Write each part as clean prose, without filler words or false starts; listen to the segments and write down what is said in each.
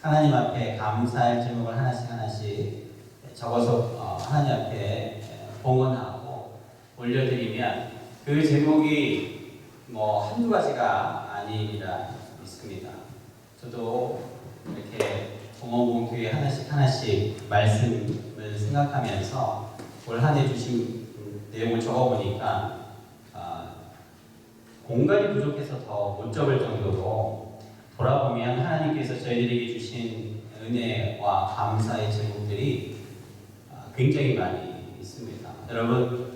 하나님 앞에 감사할 제목을 하나씩 적어서 하나님 앞에 봉헌하고 올려드리면 그 제목이 한두 가지가 아니라 믿습니다. 저도 이렇게 봉헌 봉투에 하나씩 말씀을 생각하면서 올 한 해 주신 내용을 적어보니까 공간이 부족해서 더 못 적을 정도로 돌아보면 하나님께서 저희들에게 주신 은혜와 감사의 제목들이 굉장히 많이 있습니다. 여러분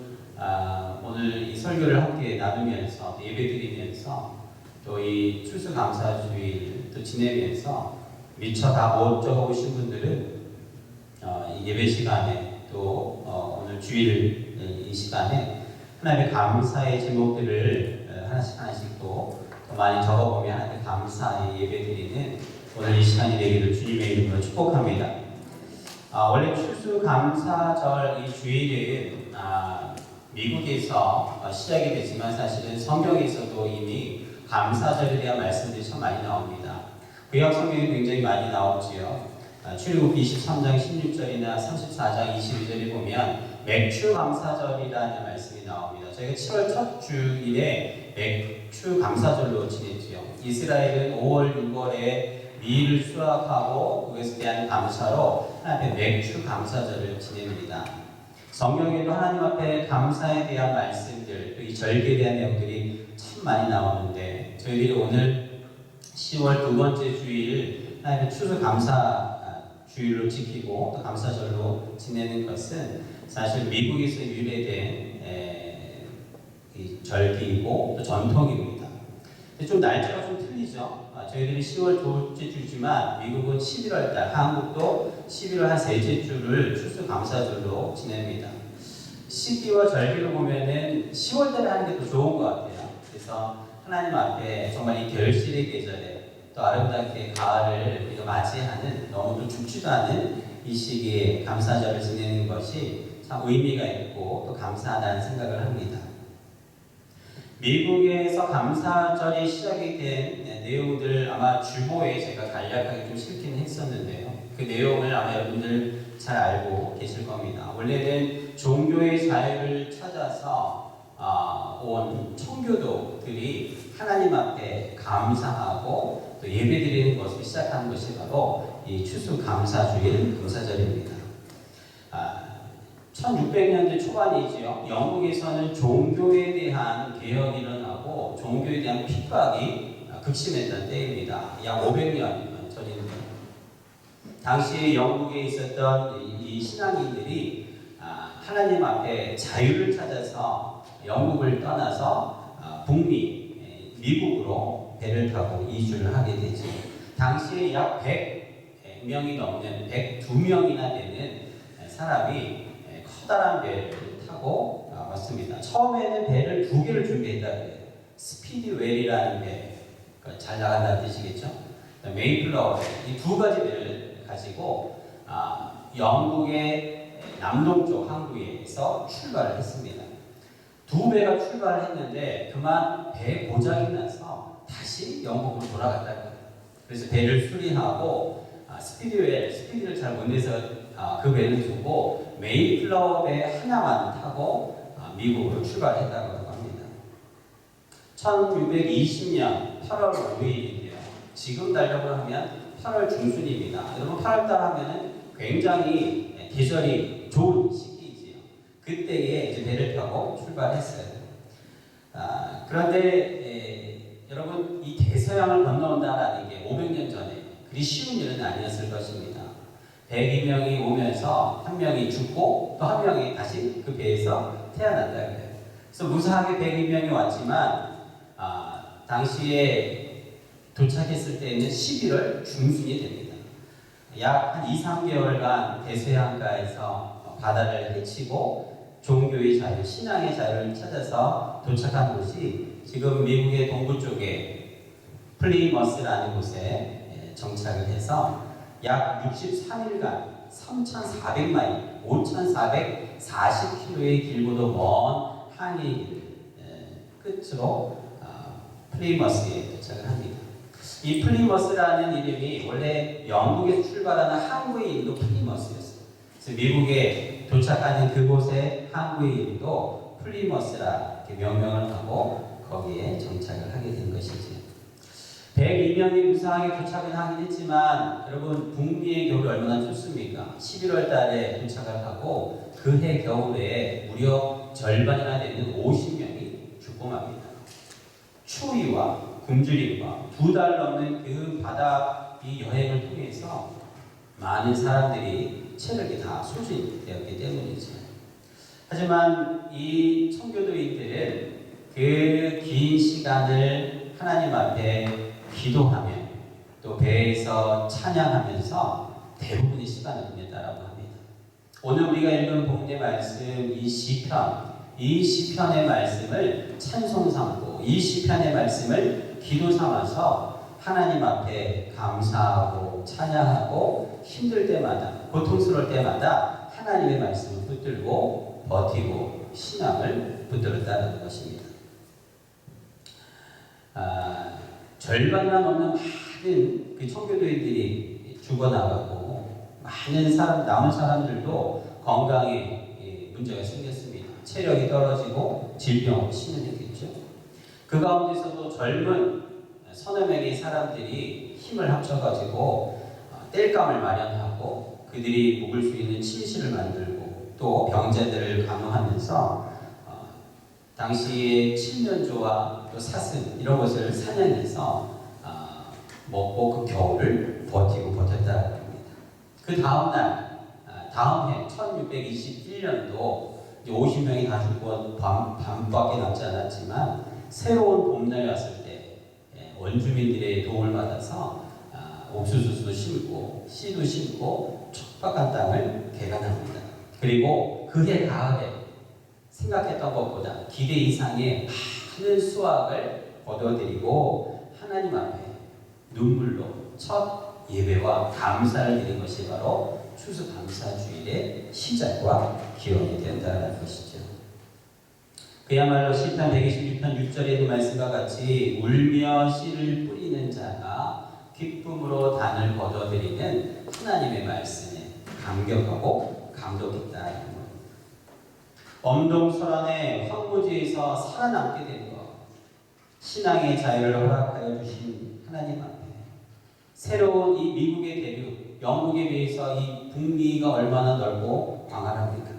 오늘 이 설교를 함께 나누면서 예배드리면서 또 이 추수감사주일 또 지내면서 미처 다 못 적어오신 분들은 이 예배 시간에 또 오늘 주일 이 시간에 하나님의 감사의 제목들을 하나씩 또 많이 적어보면 하나님께 감사의 예배드리는 오늘 이 시간이 되기를 주님의 이름으로 축복합니다. 원래 추수감사절 이 주일은 미국에서 시작이 됐지만 사실은 성경에서도 이미 감사절에 대한 말씀들이 참 많이 나옵니다. 구약 성경이 굉장히 많이 나오지요. 출애굽기 23장 16절이나 34장 22절에 보면 맥추감사절이라는 말씀이 나옵니다. 저희가 7월 첫 주일에 맥추감사절로 지냈지요. 이스라엘은 5월, 6월에 밀을 수확하고 그것에 대한 감사로 하나님 앞에 맥추감사절을 지냅니다. 성경에도 하나님 앞에 감사에 대한 말씀들, 또 이 절기에 대한 내용들이 참 많이 나오는데 저희들이 오늘 10월 두 번째 주일 하나님의 추수감사 주일로 지키고 또 감사절로 지내는 것은 사실 미국에서 유래된 이 절기이고 또 전통입니다. 근데 좀 날짜가 좀 틀리죠. 저희들이 10월 둘째 주지만 미국은 11월 달, 한국도 11월 한 셋째 주를 추수감사절로 지냅니다. 시기와 절기로 보면은 10월 달에 하는 게 더 좋은 것 같아요. 그래서 하나님 앞에 정말 이 결실의 계절에 또 아름답게 가을을 우리가 맞이하는 너무도 춥지도 않은 이 시기에 감사절을 지내는 것이 참 의미가 있고 또 감사하다는 생각을 합니다. 미국에서 감사절이 시작이 된 내용들 아마 주보에 제가 간략하게 좀 실기는 했었는데요. 그 내용을 아마 여러분들 잘 알고 계실 겁니다. 원래는 종교의 자유를 찾아서 온 청교도들이 하나님 앞에 감사하고 또 예배드리는 것을 시작한 것이 바로 이 추수감사주일 감사절입니다. 1600년대 초반이지요. 영국에서는 종교에 대한 개혁이 일어나고 종교에 대한 핍박이 극심했던 때입니다. 약 500년 전인데 당시 영국에 있었던 이 신앙인들이 하나님 앞에 자유를 찾아서 영국을 떠나서 북미, 미국으로 배를 타고 이주를 하게 되죠. 당시에 약 100명이 넘는 102명이나 되는 사람이 커다란 배를 타고 왔습니다. 처음에는 배를 두 개를 준비했다고 해요. 스피디웰이라는 배, 잘 나간다는 뜻이겠죠. 메이플라워, 이 두 가지 배를 가지고 영국의 남동쪽 항구에서 출발을 했습니다. 두 배가 출발을 했는데 그만 배 고장이 나서 다시 영국으로 돌아갔다고 해요. 그래서 배를 수리하고 스피디를 잘 못 내서 그 배를 두고 메이플라워 배 하나만 타고 미국으로 출발했다고 합니다. 1620년 8월 5일인데요. 지금 달력으로 하면 8월 중순입니다. 여러분 8월달 하면은 굉장히 계절이 좋은 시기이지요. 그때에 이제 배를 타고 출발했어요. 그런데 여러분 이 대서양을 건너온다라는 게 500년 전에 그리 쉬운 일은 아니었을 것입니다. 102명이 오면서 한 명이 죽고 또 한 명이 다시 그 배에서 태어난다고 해요. 그래서 무사하게 102명이 왔지만 당시에 도착했을 때는 11월 중순이 됩니다. 약 한 2, 3개월간 대서양가에서 바다를 헤치고 종교의 자유, 신앙의 자유를 찾아서 도착한 곳이 지금 미국의 동부 쪽에 플리머스라는 곳에 정착을 해서 약 63일간 3,400마일, 5,440km의 길고도 먼 항해길 끝으로 플리머스에 도착을 합니다. 이 플리머스라는 이름이 원래 영국에서 출발하는 항구의 이름도 플리머스였어요. 그래서 미국에 도착하는 그곳의 항구의 이름도 플리머스라 이렇게 명명을 하고 거기에 정착을 하게 된 것이지. 102명이 무사하게 도착을 하긴 했지만 여러분 북미의 겨울이 얼마나 춥습니까? 11월 달에 도착을 하고 그 해 겨울에 무려 절반이나 되는 50명이 죽고 맙니다. 추위와 굶주림과 2달 넘는 그 바다 이 여행을 통해서 많은 사람들이 체력이 다 소진되었기 때문이죠. 하지만 이 청교도인들은 그 긴 시간을 하나님 앞에 기도하며 또 배에서 찬양하면서 대부분의 시간을 보냈다라고 합니다. 오늘 우리가 읽은 본문의 말씀 이 시편의 말씀을 찬송 삼고 이 시편의 말씀을 기도 삼아서 하나님 앞에 감사하고 찬양하고 힘들 때마다 고통스러울 때마다 하나님의 말씀을 붙들고 버티고 신앙을 붙들었다는 것입니다. 절반이나 넘는 많은 그 청교도인들이 죽어나가고 많은 남은 사람들도 건강에 문제가 생겼습니다. 체력이 떨어지고 질병으로 신음했겠죠. 그 가운데서도 젊은 서너 명의 사람들이 힘을 합쳐가지고 땔감을 마련하고 그들이 묵을 수 있는 침실을 만들고 또 병자들을 간호하면서 당시에 칠면조와 또 사슴 이런 것을 사냥해서 먹고 그 겨울을 버텼다고 합니다. 그 다음날 다음 해 1621년도 50명이 다 죽고 반밖에 남지 않았지만 새로운 봄날이 왔을 때 원주민들의 도움을 받아서 옥수수도 심고 씨도 심고 촉박한 땅을 개간합니다. 그리고 그해 가을에 생각했던 것보다 기대 이상의 많은 수확을 거둬들이고 하나님 앞에 눈물로 첫 예배와 감사를 드린 것이 바로 추수감사주일의 시작과 기원이 된다는 것이죠. 그야말로 시편 126편 6절에 있는 말씀과 같이 울며 씨를 뿌리는 자가 기쁨으로 단을 거둬들이는 하나님의 말씀에 감격하고 감동했다는 것. 엄동설안의 황무지에서 살아남게 된 것, 신앙의 자유를 허락하여 주신 하나님 앞에 새로운 이 미국의 대륙, 영국에 비해서 이 북미가 얼마나 넓고 광활합니까?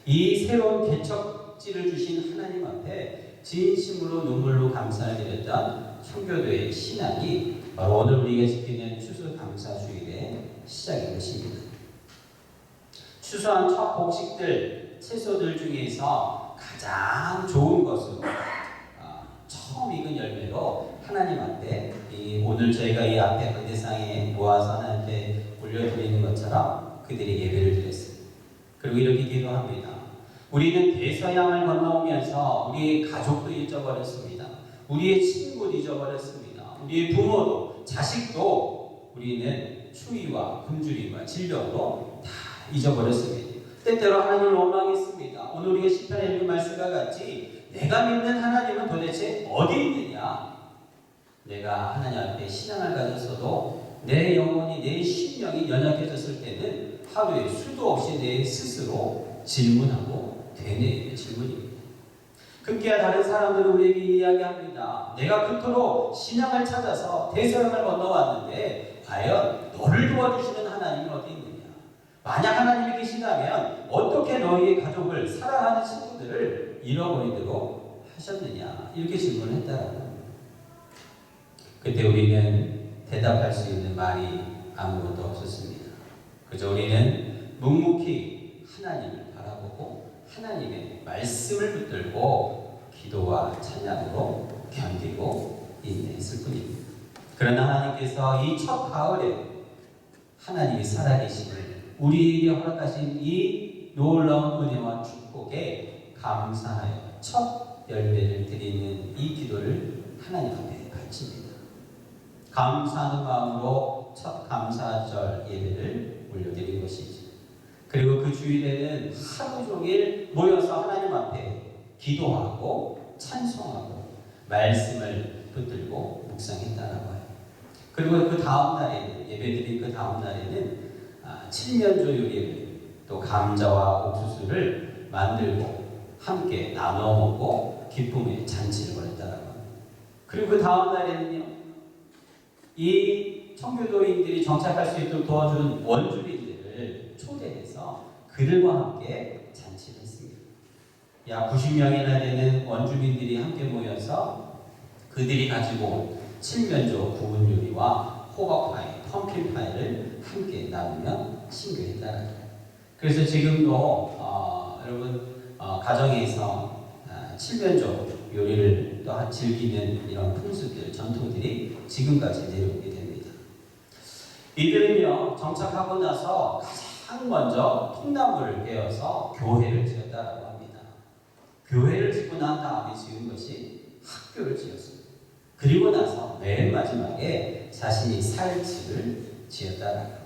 이 새로운 개척지를 주신 하나님 앞에 진심으로 눈물로 감사를 드렸던 청교도의 신앙이 바로 오늘 우리가 지키는 추수감사주일의 시작인 것입니다. 추수한 첫 곡식들, 채소들 중에서 가장 좋은 것으로 처음 익은 열매로 하나님 앞에 오늘 저희가 이 앞에 건대상에 모아서 하나님께 올려드리는 것처럼 그들이 예배를 드렸습니다. 그리고 이렇게 기도합니다. 우리는 대서양을 건너오면서 우리의 가족도 잊어버렸습니다. 우리의 친구도 잊어버렸습니다. 우리의 부모도 자식도 우리는 추위와 굶주림과 질병으로 다 잊어버렸습니다. 때때로 하나님을 원망했습니다. 오늘 우리가 시편에 읽은 말씀과 같이 내가 믿는 하나님은 도대체 어디 있느냐? 내가 하나님 앞에 신앙을 가졌어도 내 영혼이 내 심령이 연약해졌을 때는 하루에 수도 없이 내 스스로 질문하고 되뇌이는 질문입니다. 급기야 다른 사람들은 우리에게 이야기합니다. 내가 그토록 신앙을 찾아서 대서양을 건너왔는데 과연 너를 도와주시는 하나님은 어디 있느냐? 만약 하나님이 계시다면 어떻게 너희의 가족을 사랑하는 친구들을 잃어버리도록 하셨느냐? 이렇게 질문했다라고 합니다. 그때 우리는 대답할 수 있는 말이 아무것도 없었습니다. 그저 우리는 묵묵히 하나님을 바라보고 하나님의 말씀을 붙들고 기도와 찬양으로 견디고 인내했을 뿐입니다. 그러나 하나님께서 이 첫 가을에 하나님이 살아계심을 우리에게 허락하신 이 놀라운 은혜와 축복에 감사하여 첫 열매를 드리는 이 기도를 하나님 앞에 바칩니다. 감사하는 마음으로 첫 감사절 예배를 올려드린 것이죠. 그리고 그 주일에는 하루 종일 모여서 하나님 앞에 기도하고 찬송하고 말씀을 붙들고 묵상했다라고 해요. 그리고 그 다음 날에는, 예배드린 그 다음 날에는 칠면조 요리를, 또 감자와 옥수수를 만들고 함께 나눠 먹고 기쁨의 잔치를 벌였다라고 합니다. 그리고 그 다음 날에는요, 이 청교도인들이 정착할 수 있도록 도와준 원주민들을 초대해서 그들과 함께 잔치를 했습니다. 약 90명이나 되는 원주민들이 함께 모여서 그들이 가지고 온 칠면조 구운 요리와 호박파이, 펌킨파이를 함께 나누며 신교했다라는 거예요. 그래서 지금도 여러분 가정에서 칠면조 요리를 또 즐기는 이런 풍습들, 전통들이 지금까지 내려오게 됩니다. 이들은요, 정착하고 나서 가장 먼저 통나무를 베어서 교회를 지었다라고 합니다. 교회를 짓고 난 다음에 지은 것이 학교를 지었습니다. 그리고 나서 맨 마지막에 자신이 살 집을 지었다라고 합니다.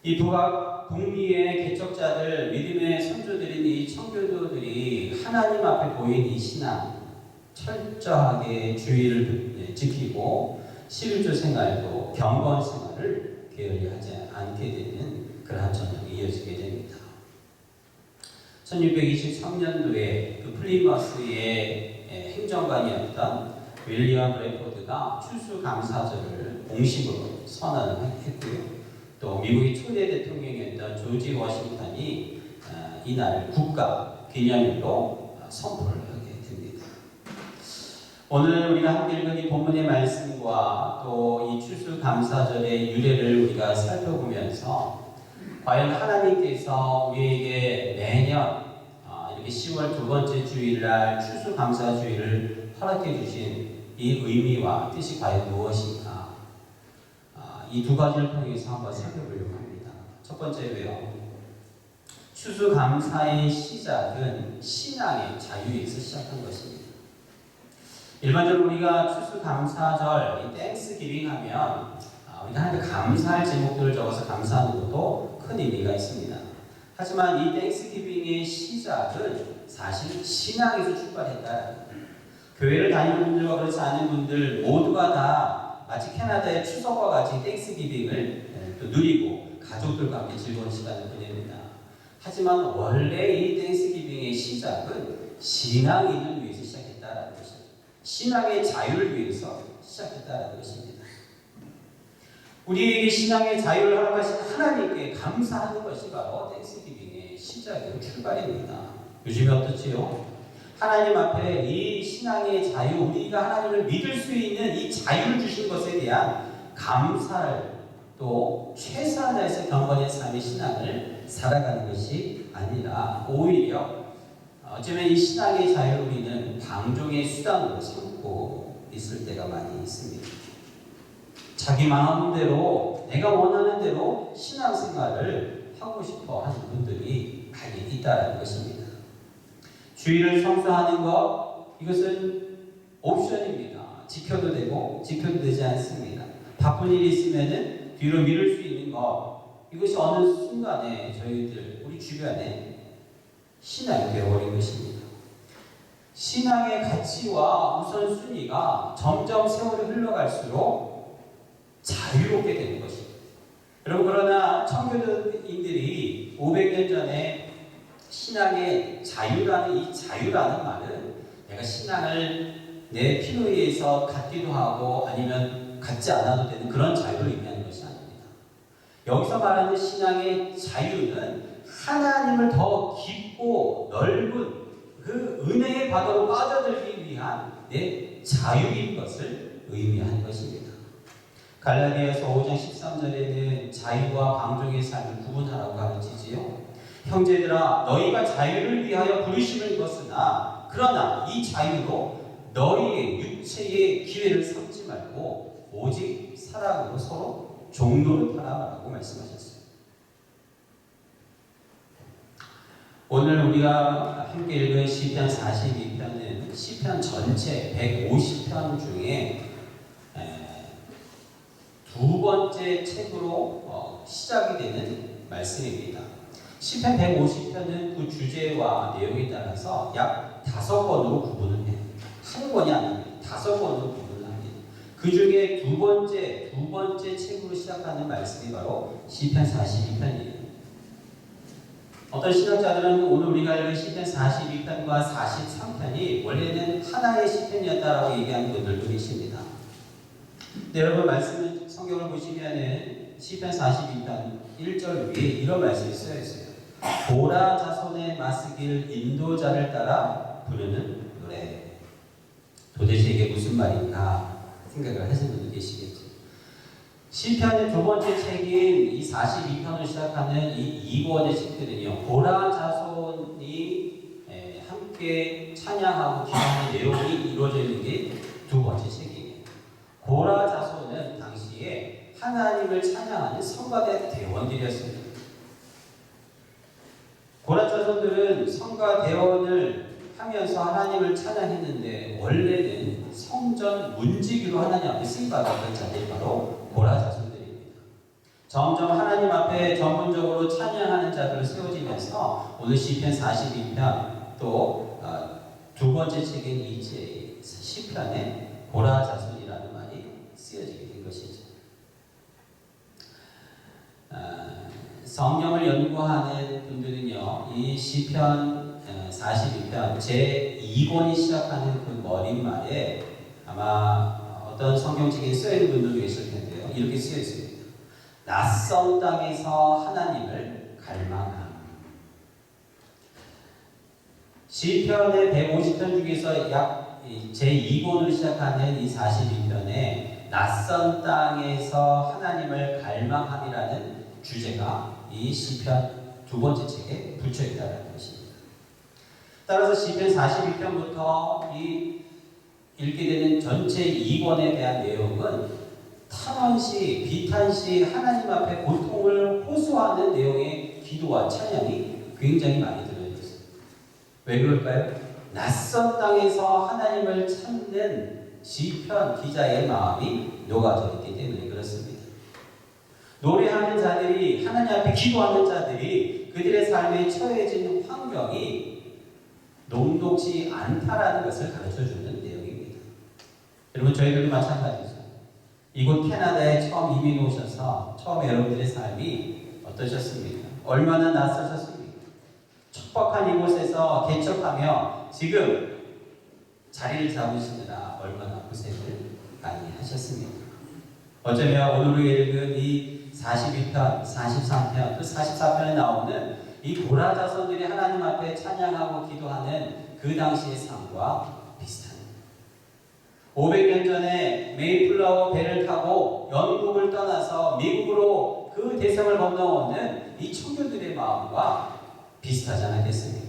이 북미의 개척자들, 믿음의 선조들인 이 청교도들이 하나님 앞에 보인 이 신앙, 철저하게 주의를 지키고 11조 생활도 경건 생활을 게을리하지 않게 되는 그러한 전통이 이어지게 됩니다. 1623년도에 그 플리머스의 행정관이었던 윌리엄 브래포드가 추수감사절을 공식으로 선언을 했고요. 또 미국의 초대 대통령이었던 조지 워싱턴이 이날 국가 기념일로 선포를 하게 됩니다. 오늘 우리가 함께 읽은 이 본문의 말씀과 또 이 추수감사절의 유래를 우리가 살펴보면서 과연 하나님께서 우리에게 매년 이렇게 10월 두 번째 주일날 추수감사주일을 허락해 주신 이 의미와 뜻이 과연 무엇인가? 이 두 가지를 통해서 한번 살펴보려고 합니다. 첫 번째로요, 추수감사의 시작은 신앙의 자유에서 시작한 것입니다. 일반적으로 우리가 추수감사절, 이 땡스기빙 하면 우리가 하나님께 감사할 제목들을 적어서 감사하는 것도 큰 의미가 있습니다. 하지만 이 땡스기빙의 시작은 사실 신앙에서 출발했다. 교회를 다니는 분들과 그렇지 않은 분들 모두가 다 마치 캐나다의 추석과 같이 땡스기빙을 또 누리고 가족들과 함께 즐거운 시간을 보냅니다. 하지만 원래 이 땡스기빙의 시작은 신앙이 있는 위해서 시작했다는 것입니다. 신앙의 자유를 위해서 시작했다는 것입니다. 우리에게 신앙의 자유를 허락하신 하나님께 감사하는 것이 바로 땡스기빙의 시작이고 출발입니다. 요즘에 어떻지요? 하나님 앞에 이 신앙의 자유, 우리가 하나님을 믿을 수 있는 이 자유를 주신 것에 대한 감사를 또 최선에서 경건의 삶의 신앙을 살아가는 것이 아니라 오히려 어쩌면 이 신앙의 자유를 우리는 방종의 수단으로 삼고 있을 때가 많이 있습니다. 자기 마음 대로, 내가 원하는 대로 신앙생활을 하고 싶어 하는 분들이 많이 있다는 것입니다. 주의를 성수하는 것, 이것은 옵션입니다. 지켜도 되고 지켜도 되지 않습니다. 바쁜 일이 있으면 뒤로 미룰 수 있는 것, 이것이 어느 순간에 저희들, 우리 주변에 신앙이 되어버린 것입니다. 신앙의 가치와 우선순위가 점점 세월이 흘러갈수록 자유롭게 되는 것입니다. 여러분, 그러나 청교도인들이 500년 전에 신앙의 자유라는 이 자유라는 말은 내가 신앙을 내 필요에 의해서 갖기도 하고 아니면 갖지 않아도 되는 그런 자유를 의미하는 것이 아닙니다. 여기서 말하는 신앙의 자유는 하나님을 더 깊고 넓은 그 은혜의 바다로 빠져들기 위한 내 자유인 것을 의미하는 것입니다. 갈라디아서 5장 13절에는 자유와 방종의 삶을 구분하라고 가르치지요. 형제들아, 너희가 자유를 위하여 부르심을 입었으나 그러나 이 자유로 너희의 육체의 기회를 삼지 말고 오직 사랑으로 서로 종노릇하라고 말씀하셨습니다. 오늘 우리가 함께 읽은 시편 42편은 시편 전체 150편 중에 두 번째 책으로 시작이 되는 말씀입니다. 시편 150편은 그 주제와 내용에 따라서 약 5권으로 구분을 해요. 한 권이 아닙니다. 5권으로 구분을 합니다. 그 중에 두 번째 책으로 시작하는 말씀이 바로 시편 42편이에요. 어떤 신학자들은 오늘 우리가 읽은 시편 42편과 43편이 원래는 하나의 시편이었다라고 얘기하는 분들도 계십니다. 근데 여러분 말씀을 성경을 보시면은 시편 42편 1절 위에 이런 말씀이 쓰여 있어요. 고라 자손의 마스길 인도자를 따라 부르는 노래. 도대체 이게 무슨 말인가 생각을 하시는 분도 계시겠죠. 시편의 두 번째 책인 이 42편을 시작하는 이 2권의 책들은요, 고라 자손이 함께 찬양하고 기도하는 내용이 이루어져 있는 게 두 번째 책이에요. 고라 자손은 당시에 하나님을 찬양하는 성가대 대원들이었습니다. 고라 자손들은 성가 대원을 하면서 하나님을 찬양했는데 원래는 성전 문지기로 하나님 앞에 쓰임받았던 자들이 바로 고라 자손들입니다. 점점 하나님 앞에 전문적으로 찬양하는 자들을 세워지면서 오늘 시편 42편 또 두 번째 책인 이 시편에 고라 자손이라는 말이 쓰여지게 된 것이죠. 성경을 연구하는 분들은요, 이 시편 42편 제2권이 시작하는 그 머릿말에 아마 어떤 성경책에 쓰여있는 분들도 계실 텐데요. 이렇게 쓰여 있습니다. 낯선 땅에서 하나님을 갈망함. 시편의 150편 중에서 약 제2권을 시작하는 이 42편에 낯선 땅에서 하나님을 갈망함이라는 주제가 이 시편 두 번째 책에 붙여 있다는 것입니다. 따라서 시편 42편부터 읽게 되는 전체 2권에 대한 내용은 탄원시, 비탄시, 하나님 앞에 고통을 호소하는 내용의 기도와 찬양이 굉장히 많이 들어있어요. 왜 그럴까요? 낯선 땅에서 하나님을 찾는 시편 기자의 마음이 녹아져 있기 때문에 그렇습니다. 노래하는 자들이, 하나님 앞에 기도하는 자들이 그들의 삶에 처해진 환경이 녹록지 않다라는 것을 가르쳐주는 내용입니다. 여러분, 저희들도 마찬가지죠. 이곳 캐나다에 처음 이민 오셔서 처음에 여러분들의 삶이 어떠셨습니까? 얼마나 낯서셨습니까? 척박한 이곳에서 개척하며 지금 자리를 잡으시느라 얼마나 고생을 많이 하셨습니까? 어쩌면 오늘 우리가 읽은 이 42편, 43편, 또 44편에 나오는 이 고라 자손들이 하나님 앞에 찬양하고 기도하는 그 당시의 삶과 비슷합니다. 500년 전에 메이플라워 배를 타고 영국을 떠나서 미국으로 그 대성을 건너오는 이 청교들의 마음과 비슷하지 않겠습니까?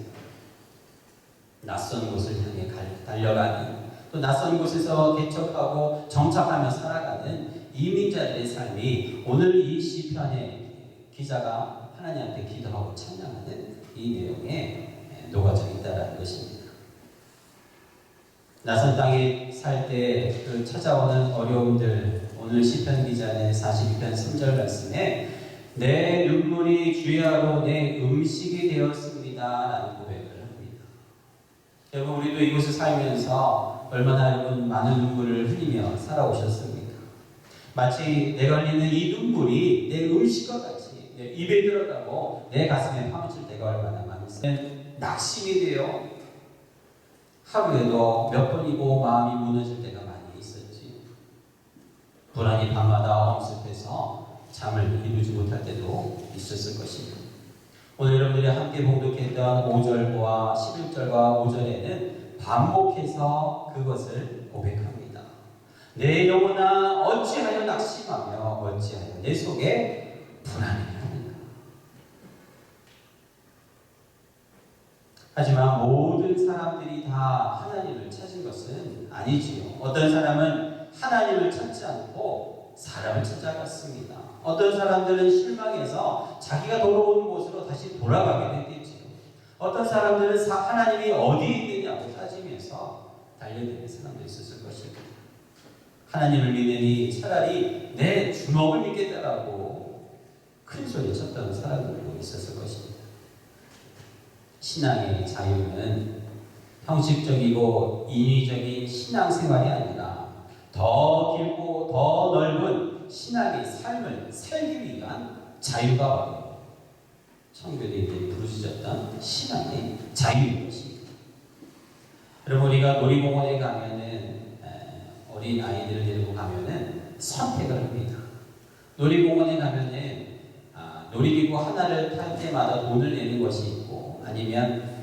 낯선 곳을 향해 달려가는, 또 낯선 곳에서 개척하고 정착하며 살아가는 이민자들의 삶이 오늘 이 시편의 기자가 하나님 앞에 기도하고 찬양하는 이 내용에 녹아져 있다는 것입니다. 낯선 땅에 살 때 그 찾아오는 어려움들, 오늘 시편 기자의 42편 3절 말씀에 내 눈물이 주야로 내 음식이 되었습니다 라는 고백을 합니다. 여러분, 우리도 이곳에 살면서 얼마나 여러분 많은 눈물을 흘리며 살아오셨습니까? 마치 내가 흘리는 이 눈물이 내 음식과 같이 내 입에 들어가고 내 가슴에 파묻힐 때가 얼마나 많습니까? 낙심이 되어 하루에도 몇 번이고 마음이 무너질 때가 많이 있었지. 불안이 밤마다 엄습해서 잠을 이루지 못할 때도 있었을 것입니다. 오늘 여러분들이 함께 봉독했던 5절과 11절과 5절에는 반복해서 그것을 고백합니다. 내 영혼아 어찌하여 낙심하며 어찌하여 내 속에 불안해하는가. 하지만 모든 사람들이 다 하나님을 찾은 것은 아니지요. 어떤 사람은 하나님을 찾지 않고 사람을 찾아갔습니다. 어떤 사람들은 실망해서 자기가 돌아온 곳으로 다시 돌아가게 됐겠지요. 어떤 사람들은 하나님이 어디에 있느냐고 따지면서 달려드는 사람도 있었을 것입니다. 하나님을 믿으니 차라리 내 주먹을 믿겠다라고 큰 소리 쳤던 사람들도 있었을 것입니다. 신앙의 자유는 형식적이고 인위적인 신앙생활이 아니라 더 길고 더 넓은 신앙의 삶을 살기 위한 자유가 바로 청교도인들이 부르짖었던 신앙의 자유인 것입니다. 여러분, 우리가 놀이공원에 가면은 어린 아이들을 데리고 가면은 선택을 합니다. 놀이공원에 가면은 놀이기구 하나를 탈 때마다 돈을 내는 것이 있고, 아니면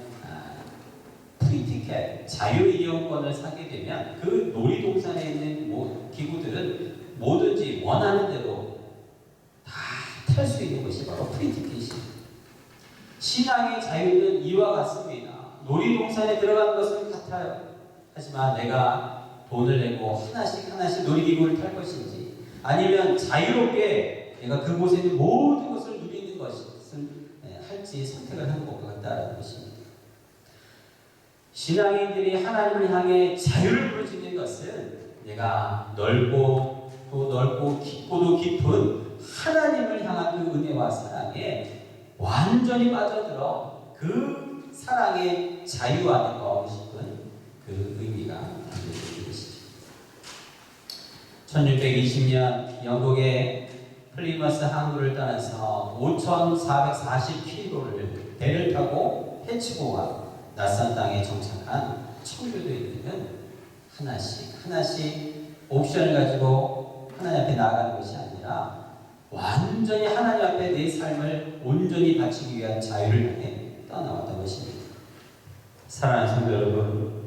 프리티켓 자유 이용권을 사게 되면 그 놀이동산에 있는 기구들은 뭐든지 원하는 대로 다 탈 수 있는 것이 바로 프리티켓입니다. 신앙의 자유는 이와 같습니다. 놀이동산에 들어가는 것은 같아요. 하지만 내가 돈을 내고 하나씩 놀이기구를 탈 것인지, 아니면 자유롭게 내가 그곳에 있는 모든 것을 누리는 것을 할지 선택을 하는 것과 같다는 것입니다. 신앙인들이 하나님을 향해 자유를 부르짖는 것은 내가 넓고 또 넓고 깊고도 깊은 하나님을 향한 그 은혜와 사랑에 완전히 빠져들어 그 사랑의 자유 안에 거하고 싶은 그 의미가 담겨있는 것이죠. 1620년 영국의 플리머스 항구를 떠나서 5,440km를 배를 타고 해치고와 낯선 땅에 정착한 청교도인들은 하나씩 옵션을 가지고 하나님 앞에 나아가는 것이 아니라 완전히 하나님 앞에 내 삶을 온전히 바치기 위한 자유를 향해 떠나왔던 것입니다. 사랑하는 성도 여러분,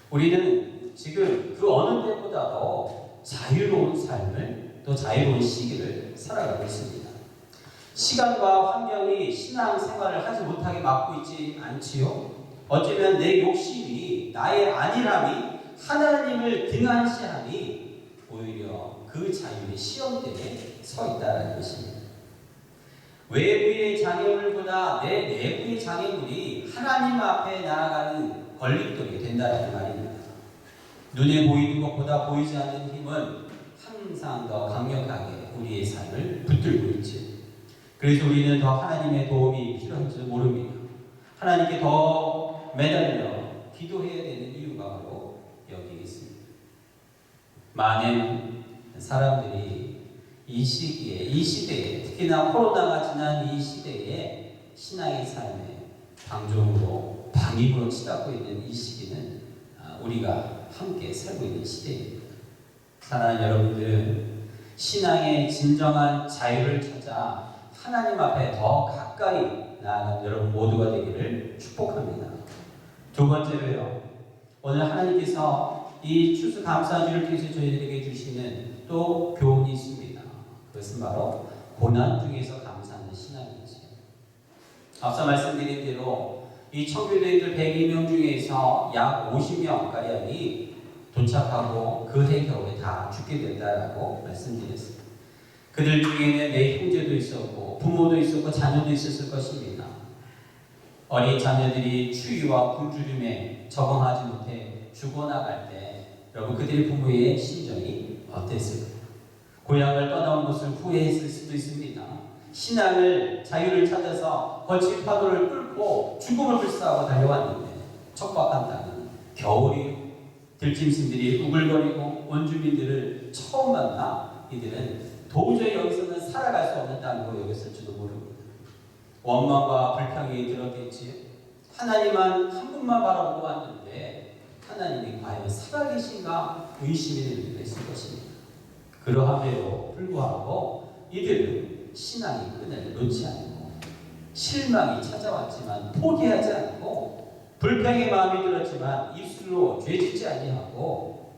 우리는 지금 그 어느 때보다도 자유로운 삶을, 또 자유로운 시기를 살아가고 있습니다. 시간과 환경이 신앙 생활을 하지 못하게 막고 있지 않지요? 어쩌면 내 욕심이, 나의 안일함이, 하나님을 등한시함이 오히려 그 자유의 시험대에 서 있다는 것입니다. 외부의 장애물보다 내 내부의 장애물이 하나님 앞에 나아가는 걸림돌이 된다는 말입니다. 눈에 보이는 것보다 보이지 않는 힘은 항상 더 강력하게 우리의 삶을 붙들고 있지. 그래서 우리는 더 하나님의 도움이 필요한 줄 모릅니다. 하나님께 더 매달려 기도해야 되는 이유가 바로 여기 있습니다. 많은 사람들이 이 시대에, 특히나 코로나가 지난 이 시대에 신앙의 삶에 방종으로, 방임으로 치닫고 있는 이 시기는 우리가 함께 살고 있는 시대입니다. 사랑하는 여러분들, 신앙의 진정한 자유를 찾아 하나님 앞에 더 가까이 나아가는 여러분 모두가 되기를 축복합니다. 두 번째로요, 오늘 하나님께서 이 추수감사주를 통해서 저희들에게 주시는 또 교훈이 있습니다. 그것은 바로 고난 중에서 감사하는 신앙이죠. 앞서 말씀드린 대로 이 청교도인들 102명 중에서 약 50명가량이 도착하고 그 해 겨울에 다 죽게 된다라고 말씀드렸습니다. 그들 중에는 내 형제도 있었고 부모도 있었고 자녀도 있었을 것입니다. 어린 자녀들이 추위와 굶주림에 적응하지 못해 죽어나갈 때 여러분 그들의 부모의 심정이 어땠을까요? 고향을 떠나온 것을 후회했을 수도 있습니다. 신앙을, 자유를 찾아서 거친 파도를 뚫고 죽음을 불사하고 달려왔는데 척박한 땅은 겨울이 들짐승들이 우글거리고 원주민들을 처음 만나 이들은 도저히 여기서는 살아갈 수 없는 땅으로 여겼을지도 모릅니다. 원망과 불평이 들었겠지. 하나님만 한 분만 바라보고 왔는데 하나님이 과연 살아계신가 의심이 들 때가 있을 것입니다. 그러함에도 불구하고 이들은 신앙의 끈을 놓지 않고 실망이 찾아왔지만 포기하지 않고 불평의 마음이 들었지만 입술로 죄짓지 아니하고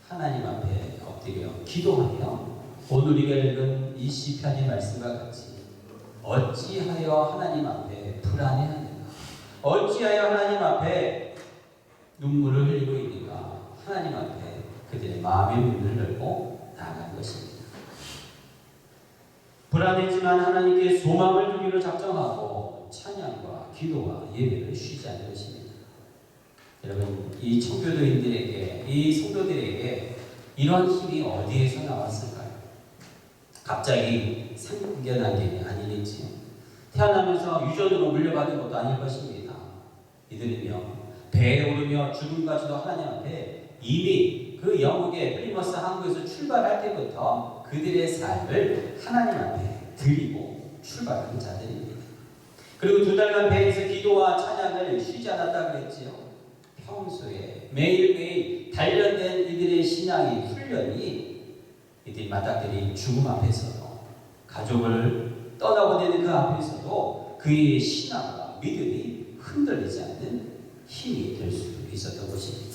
하나님 앞에 엎드려 기도하며 오늘 우리가 읽은 이 시편의 말씀과 같이 어찌하여 하나님 앞에 불안해하는가, 어찌하여 하나님 앞에 눈물을 흘리고 있는가, 하나님 앞에 그들의 마음의 문을 열고 나아간 것입니다. 불안했지만 하나님께 소망을 두기로 작정하고 찬양과 기도와 예배를 쉬지 않는 것입니다. 여러분, 이 청교도인들에게, 이 성도들에게 이런 힘이 어디에서 나왔을까요? 갑자기 생겨난 게 아니겠지요. 태어나면서 유전으로 물려받은 것도 아닐 것입니다. 이들은요, 배에 오르며 죽음까지도 하나님 앞에 이미 그 영국의 플리머스 항구에서 출발할 때부터 그들의 삶을 하나님 앞에 드리고 출발한 자들입니다. 그리고 2달간 배에서 기도와 찬양을 쉬지 않았다 그랬지요. 평소에 매일매일 단련된 이들의 신앙의 훈련이 이들이 마땅들이 죽음 앞에서도 가족을 떠나보내는 그 앞에서도 그의 신앙과 믿음이 흔들리지 않는 힘이 될 수 있었던 것입니다.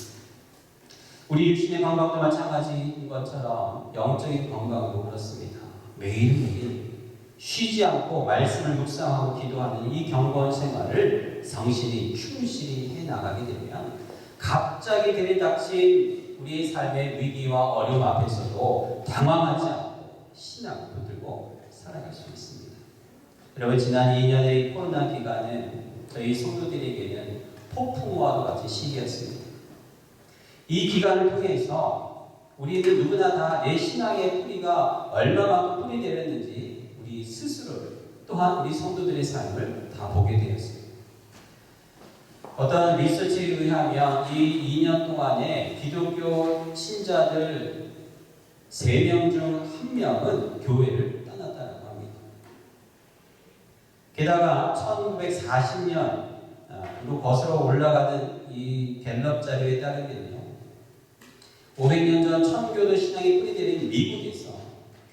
우리 육신의 건강도 마찬가지인 것처럼 영적인 건강도 그렇습니다. 매일매일 쉬지 않고 말씀을 묵상하고 기도하는 이 경건 생활을 성실히 충실히 해나가게 되면 갑자기 들이닥친 우리의 삶의 위기와 어려움 앞에서도 당황하지 않고 신앙을 붙들고 살아갈 수 있습니다. 여러분, 지난 2년의 코로나 기간은 저희 성도들에게는 폭풍우와도 같은 시기였습니다. 이 기간을 통해서 우리는 누구나 다 내 신앙의 뿌리가 얼마만큼 뿌리되었는지 우리 스스로를 또한 우리 성도들의 삶을 다 보게 되었습니다. 어떤 리서치에 의하면 이 2년 동안에 기독교 신자들 3명 중 1명은 교회를 떠났다고 합니다. 게다가 1940년으로 거슬러 올라가는 이 갤럽 자료에 따르면요, 500년 전 천교도 신앙이 뿌리되는 미국에서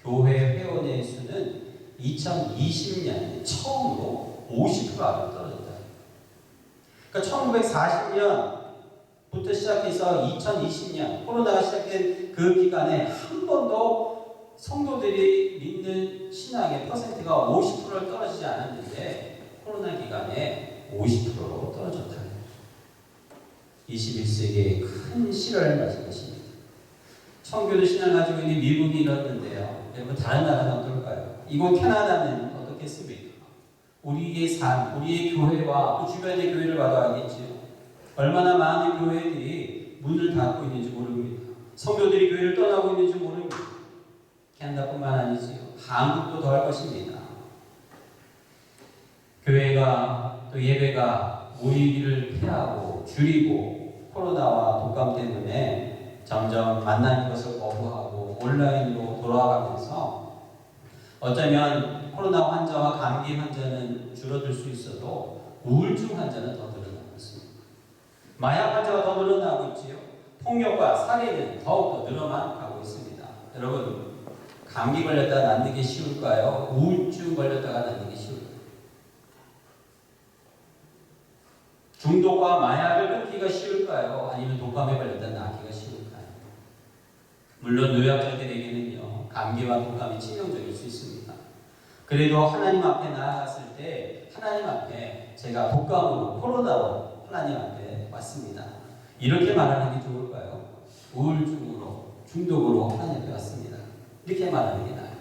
교회 회원의 수는 2020년에 처음으로 50%가 떨어졌다. 그러니까 1940년부터 시작해서 2020년 코로나가 시작된 그 기간에 한 번도 성도들이 믿는 신앙의 퍼센트가 50%를 떨어지지 않았는데 코로나 기간에 50%로 떨어졌다. 21세기의 큰 실화를 가진 것입니다. 청교도 신앙을 가지고 있는 미국이 이렇는데요. 여러분, 다른 나라는 어떨까요? 이곳 캐나다는 어떻겠습니까? 우리의 삶, 우리의 교회와 또 주변의 교회를 봐도 알겠지요. 얼마나 많은 교회들이 문을 닫고 있는지 모릅니다. 성도들이 교회를 떠나고 있는지 모릅니다. 캐나다뿐만 아니지요. 한국도 더할 것입니다. 교회가 또 예배가 모이기를 피하고 줄이고 코로나와 독감 때문에 점점 만나는 것을 거부하고 온라인으로 돌아가면서 어쩌면 코로나 환자와 감기 환자는 줄어들 수 있어도 우울증 환자는 더 늘어나고 있습니다. 마약 환자가 더 늘어나고 있지요. 폭력과 살해는 더욱더 늘어만 가고 있습니다. 여러분, 감기 걸렸다 낫는 게 쉬울까요? 우울증 걸렸다가 낫는 게 쉬울까요? 중독과 마약을 끊기가 쉬울까요? 아니면 독감에 걸렸다 낫기가 쉬울까요? 물론 노약자들에게는요, 감기와 독감이 치명적일 수 있습니다. 그래도 하나님 앞에 나아갔을 때 하나님 앞에 제가 독감으로 코로나로 하나님 앞에 왔습니다. 이렇게 말하는 게 좋을까요? 우울증으로 중독으로 하나님 앞에 왔습니다. 이렇게 말하는 게 나아요.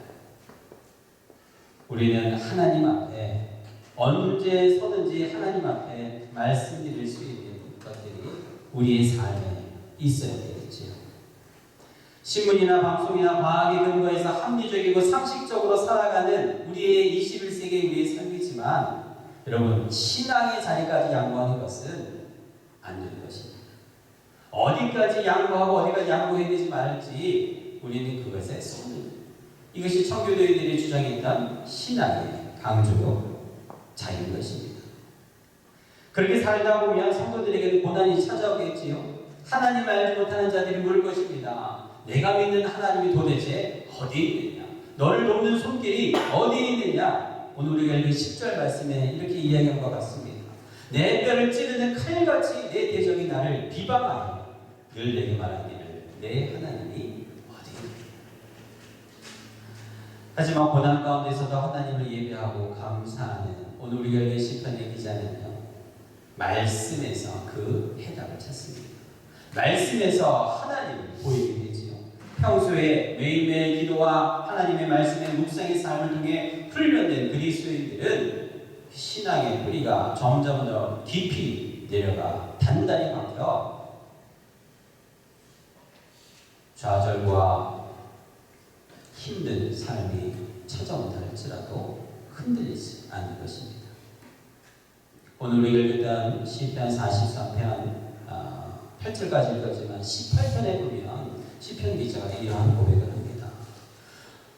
우리는 하나님 앞에 언제 서든지 하나님 앞에 말씀드릴 수 있는 것들이 우리의 삶에 있어야 되겠지요. 신문이나 방송이나 과학의 근거에서 합리적이고 상식적으로 살아가는 우리의 21세기의 우리의 삶이지만 여러분, 신앙의 자리까지 양보하는 것은 안 되는 것입니다. 어디까지 양보하고 어디까지 양보해야 되지 말지 우리는 그것에 손을, 이것이 청교도인들이 주장했던 신앙의 강조 자인 것입니다. 그렇게 살다 보면 성도들에게는 고난이 찾아오겠지요. 하나님 알지 못하는 자들이 물 것입니다. 내가 믿는 하나님이 도대체 어디에 있느냐? 너를 돕는 손길이 어디에 있느냐? 오늘 우리가 읽은 10절 말씀에 이렇게 이야기한 것 같습니다. 내 뼈를 찌르는 칼같이 내 대적이 나를 비방하여 늘 내게 말하기를 내 하나님이 어디에 있느냐? 하지만 고난 가운데서도 하나님을 예배하고 감사하는 오늘 우리가 읽은 시편의 기자는요, 말씀에서 그 해답을 찾습니다. 말씀에서 하나님을 보이게 되지요. 평소에 매일매일 기도와 하나님의 말씀의 묵상의 삶을 통해 훈련된 그리스도인들은 신앙의 뿌리가 점점 더 깊이 내려가 단단히 박혀 좌절과 힘든 삶이 찾아온다 할지라도 흔들리지 않는 것입니다. 오늘 우리가 읽었던 시편 43편 8절까지 읽었지만 18편에 보면 시편 기자가 이러한 고백을 합니다.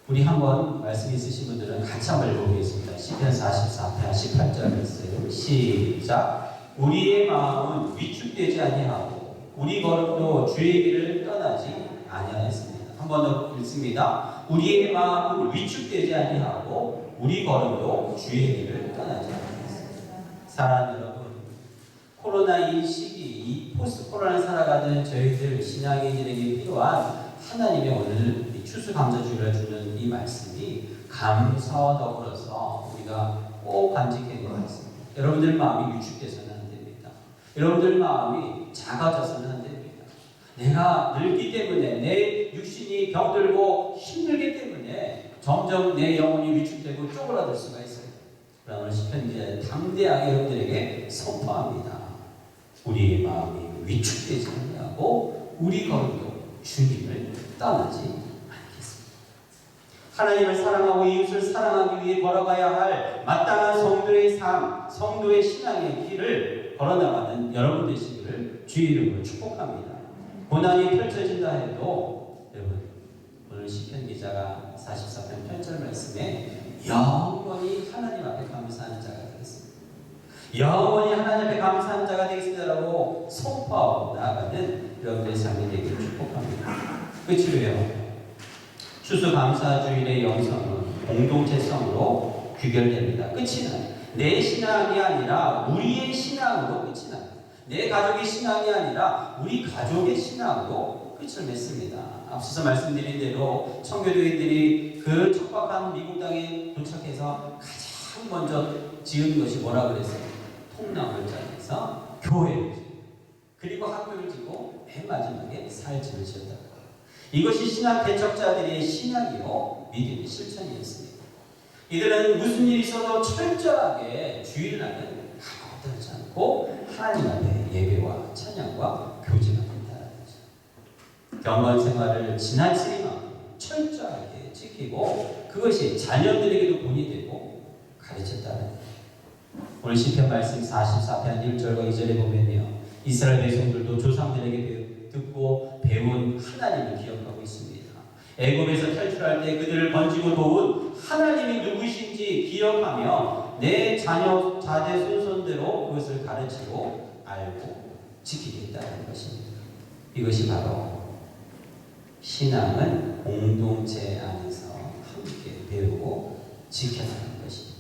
우리 한번 말씀 있으신 분들은 같이 한번 읽어보겠습니다. 시편 44편 18절 말씀 시작. 우리의 마음은 위축되지 아니하고 우리 걸음도 주의 길을 떠나지 아니하였습니다. 한 번 더 읽습니다. 우리의 마음은 위축되지 아니하고 우리 걸음도 주의 길을 떠나지 아니하였습니다. 사랑하는 여러분, 코로나 이 시기, 이 포스트 코로나를 살아가는 저희들 신앙인들에게 필요한 하나님의 오늘 추수감사주의를 주는 이 말씀이 감사와 더불어서 우리가 꼭 간직해야 될 말씀입니다. 여러분들 마음이 위축돼서는 안 됩니다. 여러분들 마음이 작아져서는 안 됩니다. 내가 늙기 때문에 내 육신이 병들고 힘들기 때문에 점점 내 영혼이 위축되고 쪼그라들 수가 있어요. 그러나 오늘 시편 기자는 담대하게 여러분들에게 선포합니다. 우리의 마음이 위축되지 아니하고 우리 걸음도 주님을 떠나지 않겠습니다. 하나님을 사랑하고 이웃을 사랑하기 위해 걸어가야 할 마땅한 성도의 삶, 성도의 신앙의 길을 걸어나가는 여러분 되시기를 주의 이름으로 축복합니다. 고난이 펼쳐진다 해도 여러분, 오늘 시편 기자가 44편 8절 말씀에 영원히 하나님 앞에 감사하는 자가 되겠습니다. 영원히 하나님 앞에 감사하는 자가 되겠습니다라고 선포하고 나아가는 여러분들의 삶이 되기를 축복합니다. 끝으로요, 추수감사주일의 영성은 공동체성으로 귀결됩니다. 끝이는 내 신앙이 아니라 우리의 신앙으로 끝이 납니다. 내 가족의 신앙이 아니라 우리 가족의 신앙으로 끝을 맺습니다. 앞서서 말씀드린 대로 청교도인들이 그 척박한 미국 땅에 도착해서 가장 먼저 지은 것이 뭐라 그랬어요? 통나무장에서 교회를 지고 그리고 학교를 지고 맨 마지막에 사회집을 지었다고 해요. 이것이 신앙 개척자들의 신앙이요 믿음의 실천이었습니다. 이들은 무슨 일이 있어도 철저하게 주의를 하는 아무것도 하지 않고 하나님 앞에 예배와 찬양과 교제가 된다는 거죠. 경건 생활을 지나치게만 철저하게 지키고 그것이 자녀들에게도 본이 되고 가르쳤다는 거죠. 오늘 시편 말씀 44편 1절과 2절에 보면요, 이스라엘 백성들도 조상들에게 듣고 배운 하나님을 기억하고 있습니다. 애굽에서 탈출할 때 그들을 건지고 도운 하나님이 누구신지 기억하며 내 자녀, 자제, 손손대로 그것을 가르치고 알고 지키겠다는 것입니다. 이것이 바로 신앙은 공동체 안에서 함께 배우고 지켜나가는 것입니다.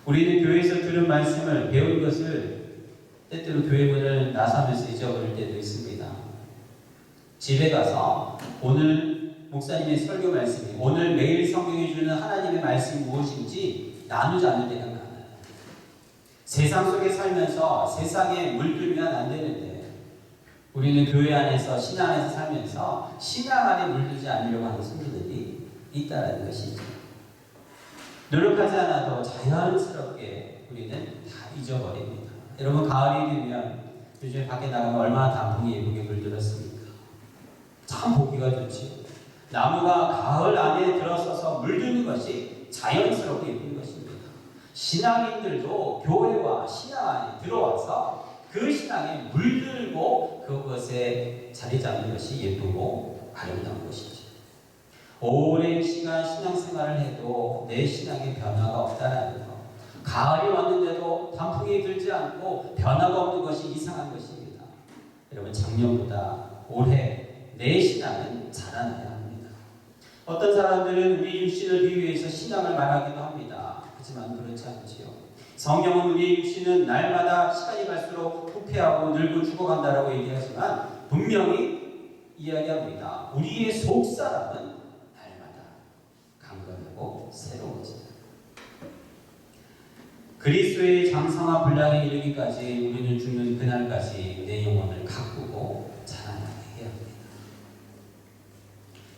우리는 교회에서 들은 말씀을 배운 것을 때때로 교회 문을 나서면서 잊어버릴 때도 있습니다. 집에 가서 오늘 목사님의 설교 말씀이 오늘 매일 성경이 주는 하나님의 말씀이 무엇인지 나누지 않을 때가 많아요. 세상 속에 살면서 세상에 물들면 안 되는데 우리는 교회 안에서 신앙 안에서 살면서 신앙 안에 물들지 않으려고 하는 성도들이 있다는 것이죠. 노력하지 않아도 자연스럽게 우리는 다 잊어버립니다. 여러분, 가을이 되면 요즘에 밖에 나가면 얼마나 단풍이 예쁘게 물들었습니까? 참 보기가 좋지. 나무가 가을 안에 들어서서 물드는 것이 자연스럽게 예쁜 것입니다. 신앙인들도 교회와 신앙 안에 들어와서 그 신앙에 물들고 그것에 자리 잡는 것이 예쁘고 아름다운 것이죠. 오랜 시간 신앙생활을 해도 내 신앙에 변화가 없다라는 것. 가을이 왔는데도 단풍이 들지 않고 변화가 없는 것이 이상한 것입니다. 여러분, 작년보다 올해 내 신앙은 자라나야 합니다. 어떤 사람들은 우리 육신을 비유해서 신앙을 말하기도 합니다. 하지만 그렇지 않지요. 성경은 우리 육신은 날마다 시간이 갈수록 후퇴하고 늙고 죽어간다라고 얘기하지만 분명히 이야기합니다. 우리의 속사람은 날마다 강건하고 새로워진다. 그리스도의 장성한 분량에 이르기까지 우리는 죽는 그날까지 내 영혼을 가꾸고 자라나게 해야 합니다.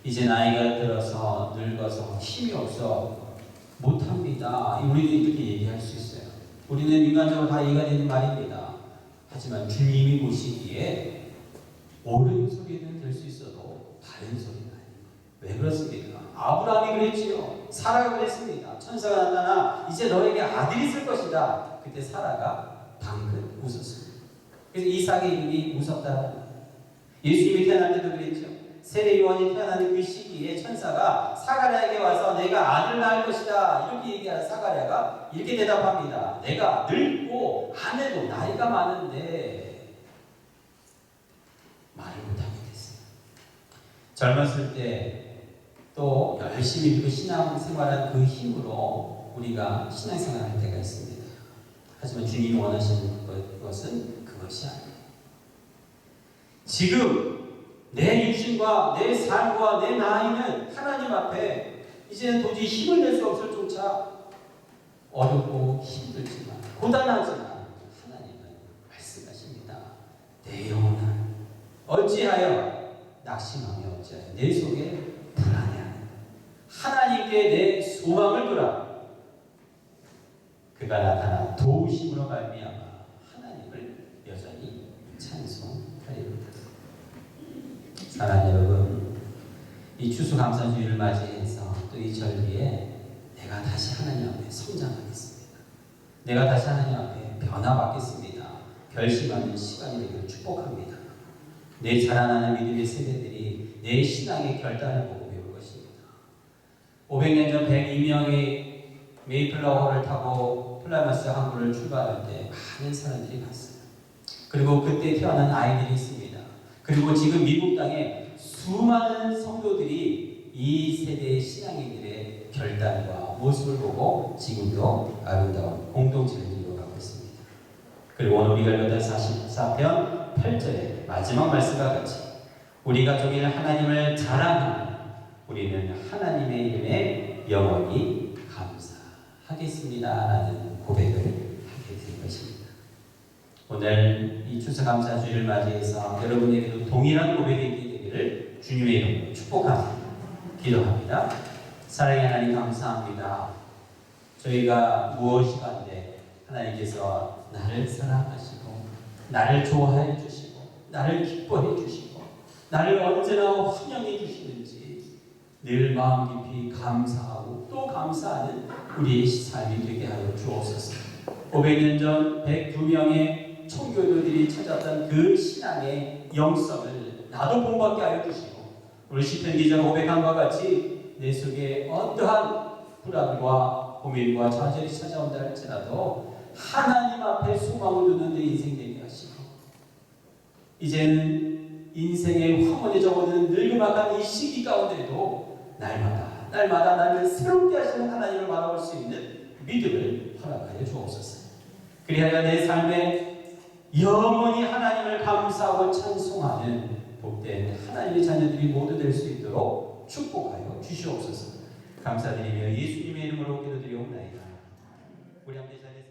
이제 나이가 들어서 늙어서 힘이 없어 못합니다. 우리는 이렇게 얘기할 수 있어요. 우리는 인간적으로 다 이해가 되는 말입니다. 하지만 주님이 보시기에 옳은 소리는 될 수 있어도 바른 소리는 아닙니다. 왜 그렇습니까? 아브라함이 그랬지요. 사라가 그랬습니다. 천사가 나타나 이제 너에게 아들이 있을 것이다. 그때 사라가 방긋 웃었습니다. 그래서 이삭의 이름이 무섭다라는 거예요. 예수님이 태어날 때도 그랬죠. 세례 요한이 태어나는 그 시기에 천사가 사가랴에게 와서 내가 아들 낳을 것이다 이렇게 얘기하는 사가랴가 이렇게 대답합니다. 내가 늙고 아내도 나이가 많은데 말을 못하게 됐어요. 젊었을 때 또 열심히 믿고 신앙생활한 그 힘으로 우리가 신앙생활할 때가 있습니다. 하지만 주님이 원하시는 것은 그것이 아니에요. 지금 내 육신과 내 삶과 내 나이는 하나님 앞에 이제는 도저히 힘을 낼 수 없을 조차 어렵고 힘들지만 고단하지만 하나님은 말씀하십니다. 내 영혼은 어찌하여 낙심하며 어찌하여 내 속에 불안해하는 하나님께 내 소망을 두라. 그가 나타나 도우심으로 말미암아 하나님을 여전히 찬송하리로다. 사랑하는 여러분, 이 추수감사주일을 맞이해서 또 이 절기에 내가 다시 하나님 앞에 성장하겠습니다. 내가 다시 하나님 앞에 변화받겠습니다. 결심하는 시간이 되기를 축복합니다. 내 자라나는 믿음의 세대들이 내 신앙의 결단을 보고 배울 것입니다. 500년 전 102명이 메이플라워를 타고 플라마스 항구를 출발할 때 많은 사람들이 봤어요. 그리고 그때 태어난 아이들이 있습니다. 그리고 지금 미국 땅에 수많은 성도들이 이 세대의 신앙인들의 결단과 모습을 보고 지금도 아름다운 공동체를 이루어가고 있습니다. 그리고 오늘 우리가 읽었던 44편 8절의 마지막 말씀과 같이 우리가 종일 하나님을 자랑하는 우리는 하나님의 이름에 영원히 감사하겠습니다 라는 고백을 하게 된 것입니다. 오늘 이 추수감사주일을 맞이해서 여러분에게도 동일한 고백이 있게 되기를 주님의 이름으로 축복합니다. 기도합니다. 사랑의 하나님 감사합니다. 저희가 무엇이간데 하나님께서 나를 사랑하시고 나를 좋아해 주시고 나를 기뻐해 주시고 나를 언제나 환영해 주시는지 늘 마음 깊이 감사하고 또 감사하는 우리의 삶이 되게 하여 주옵소서. 500년 전 102명의 청교도들이 찾았던 그 신앙의 영성을 나도 본받게 하여 주시고 우리 시편 기자가 고백한 것 같이 내 속에 어떠한 불안과 고민과 좌절이 찾아온다 할지라도 하나님 앞에 소망을 두는 내 인생 되게 하시고 이제는 인생의 황혼에 접어드는 늙음악한 이 시기 가운데도 날마다 나를 새롭게 하시는 하나님을 바라볼 수 있는 믿음을 허락하여 주옵소서. 그리하여 내 삶에 영원히 하나님을 감사하고 찬송하는 복된 하나님의 자녀들이 모두 될 수 있도록 축복하여 주시옵소서. 감사드리며 예수님의 이름으로 기도드리옵나이다. 우리 함께 자리에서